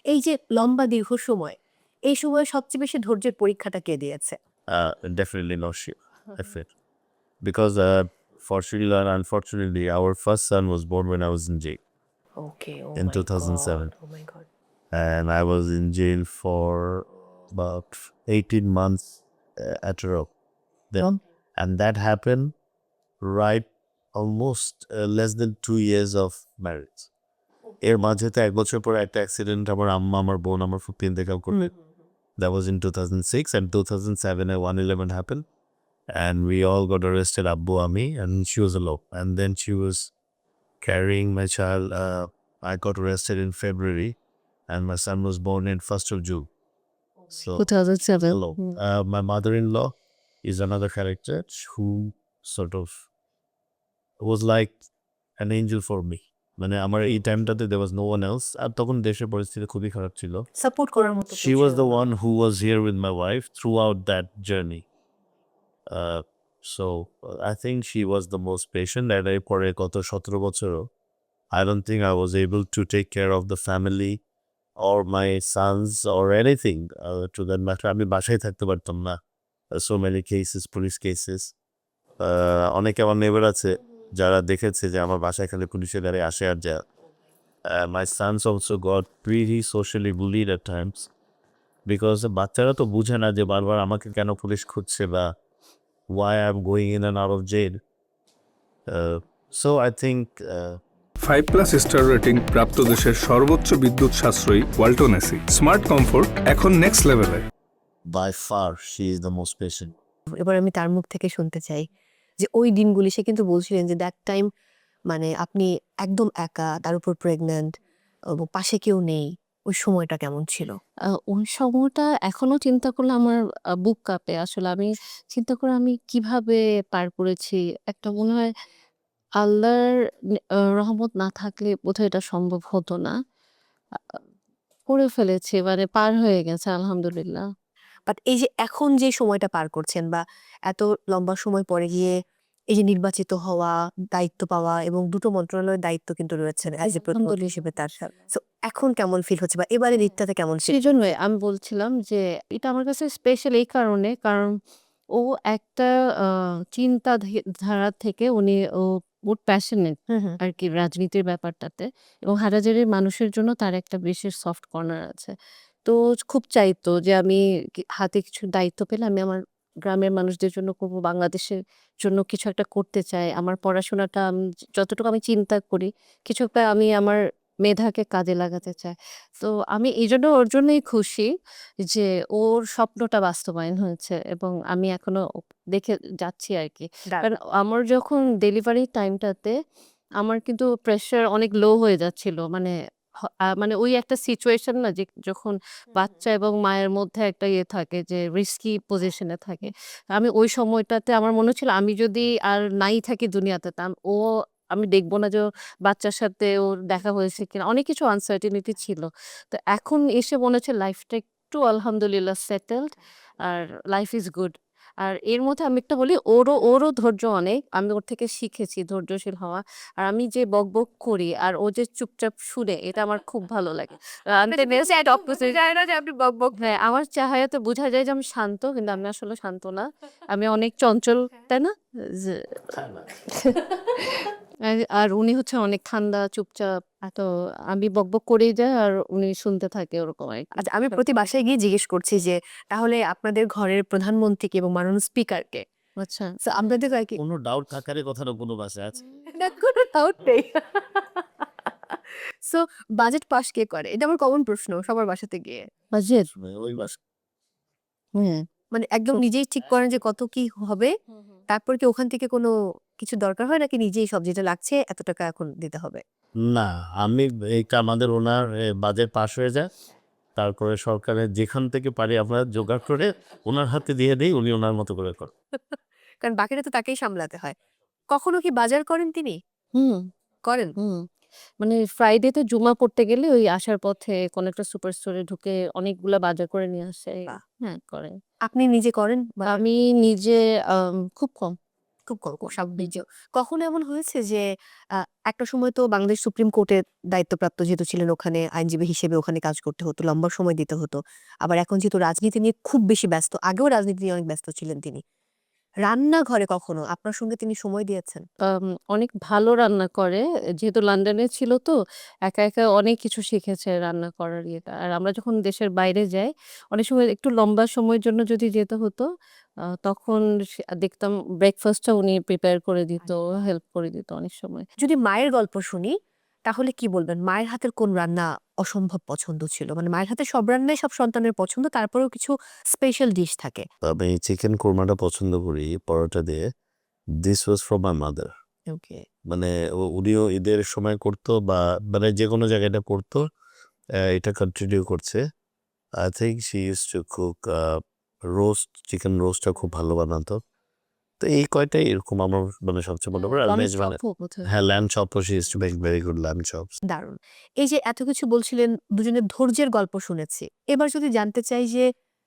এই যে লম্বা দীর্ঘ সময়, এই সময়ে সবচেয়ে বেশি ধৈর্যের পরীক্ষাটা কে দিয়েছে? Definitely not sure. I feel because fortunately and unfortunately, our first son was born when I was in jail okay, oh in my god, 2007, oh my god. and I was in jail for about 18 months at a row. Then, and that happened right almost less than 2 years of marriage. এর মাঝে তো 1 বছর পরে একটা accident আমার আম্মা আমার বোন আমার ফুপি ইন্তেকাল করলেন। That was in 2006, and 2007 a 111 happened, and we all got arrested, Abbu Ami, and she was alone. And then she was carrying my child. I got arrested in February, and my son was born in 1st of June. So 2007. alone. My mother-in-law is another character who sort of was like an angel for me. মানে আমার এই টাইমটাতে there was no one else. আর তখন দেশের পরিস্থিতি খুবই খারাপ ছিল। সাপোর্ট করার মতো She was the one who was here with my wife throughout that journey. So I think she was the most patient. And পরে কত 17 বছরও I don't think I was able to take care of the family or my sons or anything to that matter. আমি বাসায় থাকতে পারতাম না। So many cases, police cases. অনেকে আমার নেবার আছে যারা দেখেছে যে আমার বাসায় খালি পুলিশের গাড়ি আসে আর যায়। My sons also got pretty socially bullied at times because বাচ্চারা তো বুঝে না যে বারবার আমাকে কেন পুলিশ খুঁজছে বা why I'm going in and out of jail. So I think 5+ star rating প্রাপ্ত দেশের সর্বোচ্চ বিদ্যুৎ সাশ্রয়ী ওয়ালটন এসি স্মার্ট কমফোর্ট এখন নেক্সট লেভেলে। by far she is the most patient. এবার আমি তার মুখ থেকে শুনতে চাই যে ওই দিনগুলি সে কিন্তু বলছিলেন যে দ্যাট টাইম মানে আপনি একদম একা, তার উপর প্রেগন্যান্ট এবং পাশে কেউ নেই। ওই সময়টা কেমন ছিল? ওই সময়টা এখনো চিন্তা করলে আমার বুক কাঁপে। আসলে আমি চিন্তা করে আমি কিভাবে পার করেছি। একটা মনে হয় আল্লাহর রহমত না থাকলে বোধহয় এটা সম্ভব হতো না। আ করে ফেলেছি, মানে পার হয়ে গেছে আলহামদুলিল্লাহ। বাট এই যে এখন যে সময়টা পার করছেন বা এত লম্বা সময় পরে গিয়ে এই যে নির্বাচিত হওয়া, দায়িত্ব পাওয়া এবং দুটো মন্ত্রণালয়ের দায়িত্ব কিন্তু রয়েছেন অ্যাজ এ প্রধানমন্ত্রী হিসেবে তার। সো এখন কেমন ফিল হচ্ছে বা এবারের ঈদটাতে কেমন ফিল? সেজন্যই আমি বলছিলাম যে এটা আমার কাছে স্পেশাল এই কারণে, কারণ ও একটা আ চিন্তা ধারা থেকে ও বহুত প্যাশনেট আরকি রাজনীতির ব্যাপারটাতে, এবং হাজারীর মানুষের জন্য তার একটা বিশেষ সফট কর্নার আছে। তো খুব চাইতো যে আমি হাতে কিছু দায়িত্ব পেলে আমি আমার গ্রামের মানুষদের জন্য করব, বাংলাদেশের জন্য কিছু একটা করতে চাই। আমার পড়াশোনাটা আমি যতটুকু আমি চিন্তা করি, কিছু একটা আমি আমার মেধাকে কাজে লাগাতে চাই। তো আমি এইজন্য ওর জন্যই খুশি যে ওর স্বপ্নটা বাস্তবায়ন হয়েছে এবং আমি এখনো দেখে যাচ্ছি আরকি। কারণ আমার যখন ডেলিভারি টাইমটাতে আমার কিন্তু প্রেশার অনেক লো হয়ে যাচ্ছিল। মানে মানে ওই একটা সিচুয়েশন না যে যখন বাচ্চা এবং মায়ের মধ্যে একটা ইয়ে থাকে যে রিস্কি পজিশনে থাকে। আমি ওই সময়টাতে আমার মনে হচ্ছিল আমি যদি আর নাই থাকি দুনিয়াতে, আমি দেখব না যে বাচ্চার সাথে ওর দেখা হয়েছে কিনা। অনেক কিছু আনসার্টেনিটি ছিল। তো এখন এসে মনে হচ্ছে লাইফটা একটু আলহামদুলিল্লাহ সেটেলড, আর লাইফ ইজ গুড। আর এর মধ্যে আমি একটা বলি, ওরও ধৈর্য অনেক। আমি ওর থেকে শিখেছি ধৈর্যশীল হওয়া। আর আমি যে বকবক করি আর ও যে চুপচাপ শুনে, এটা আমার খুব ভালো লাগে। আপনি বকবক। হ্যাঁ, আমার চেহারাতে বোঝা যায় যে আমি শান্ত, কিন্তু আমি আসলে শান্ত না। আমি অনেক চঞ্চল, তাই না? যে আর উনি হচ্ছে অনেক ঠান্ডা, চুপচাপ। তো আমি বকবক করেই যাই আর উনি শুনতে থাকে, ওরকম আরকি। আচ্ছা, আমি প্রতি বাসায় গিয়ে জিজ্ঞেস করছি যে তাহলে আপনাদের ঘরের প্রধানমন্ত্রীকে এবং মাননীয় স্পিকারকে। আচ্ছা। সো আপনাদের আর কি কোনো ডাউট থাকার কথাটা কোনো বাসায় আছে? না, কোনো ডাউট নেই। সো বাজেট পাস কে করে? এটা আমার কমন প্রশ্ন সবার বাসাতে গিয়ে। বাজেট? ওই বাসা হ্যাঁ। মানে একদম নিজেই ঠিক করেন যে কত কি হবে? তারপর কি ওখান থেকে কোনো কিছু দরকার হয় নাকি নিজেই সব যেটা লাগছে এত টাকা এখন দিতে হবে? না, আমি এইটা আমাদের ওনার বাজেট পাস হয়ে যায়। তারপরে সরকারের যেখান থেকে পারি আমরা জোগাড় করে ওনার হাতে দিয়ে দেই, উনি ওনার মতো করে করেন। কারণ বাকিটা তো তাকেই সামলাতে হয়। কখনো কি বাজার করেন তিনি? হুম, করেন? হুম। মানে ফ্রাইডেতে জুমা পড়তে গেলে ওই আসার পথে কোনো একটা সুপার স্টোরে ঢুকে অনেকগুলা বাজার করে নিয়ে আসে। বাহ! হ্যাঁ, করে। আপনি নিজে করেন? আমি নিজে খুব কম। খুব স্বাভাবিক। কখনো এমন হয়েছে যে একটা সময় তো বাংলাদেশ সুপ্রিম কোর্টের দায়িত্বপ্রাপ্ত যেহেতু ছিলেন ওখানে আইনজীবী হিসেবে ওখানে কাজ করতে হতো, লম্বা সময় দিতে হতো। আবার এখন যেহেতু রাজনীতি নিয়ে খুব বেশি ব্যস্ত, আগেও রাজনীতি নিয়ে অনেক ব্যস্ত ছিলেন তিনি। রান্নাঘরে কখনো আপনার সঙ্গে তিনি সময় দিয়েছেন? অনেক ভালো রান্না করে। যেহেতু লন্ডনে ছিল তো একা অনেক কিছু শিখেছে রান্না করার ইয়েটা। আর আমরা যখন দেশের বাইরে যাই, অনেক সময় একটু লম্বা সময়ের জন্য যদি যেতে হতো, তখন দেখতাম ব্রেকফাস্টটা উনি প্রিপেয়ার করে দিত, হেল্প করে দিত অনেক সময়। যদি মায়ের গল্প শুনি তাহলে কি বলবেন? মায়ের হাতের কোন রান্না অসম্ভব পছন্দ ছিল? মানে মায়ের হাতের সব রান্নাই সব সন্তানের পছন্দ, তারপরেও কিছু স্পেশাল ডিশ থাকে। আমি চিকেন কোরমাটা পছন্দ করি পরোটা দিয়ে। This was from my mother. Okay. মানে উনিও ঈদের সময় করতো বা মানে যে কোনো জায়গায় এটা করতো, এটা কন্টিনিউ করছে। I think she use to cook roast, chicken রোস্টটা খুব ভালো বানাতো। তো এই কয়টাই এরকম আমার মানে সবচেয়ে মনে পড়ে। আর অনেক মেজবানে চপও বোধহয়। হ্যাঁ, ল্যাম্ব চপও she use to make very good lamb chops. দারুণ। এই যে এত কিছু বলছিলেন, দুজনের ধৈর্যের গল্প শুনেছি। এবার যদি জানতে চাই যে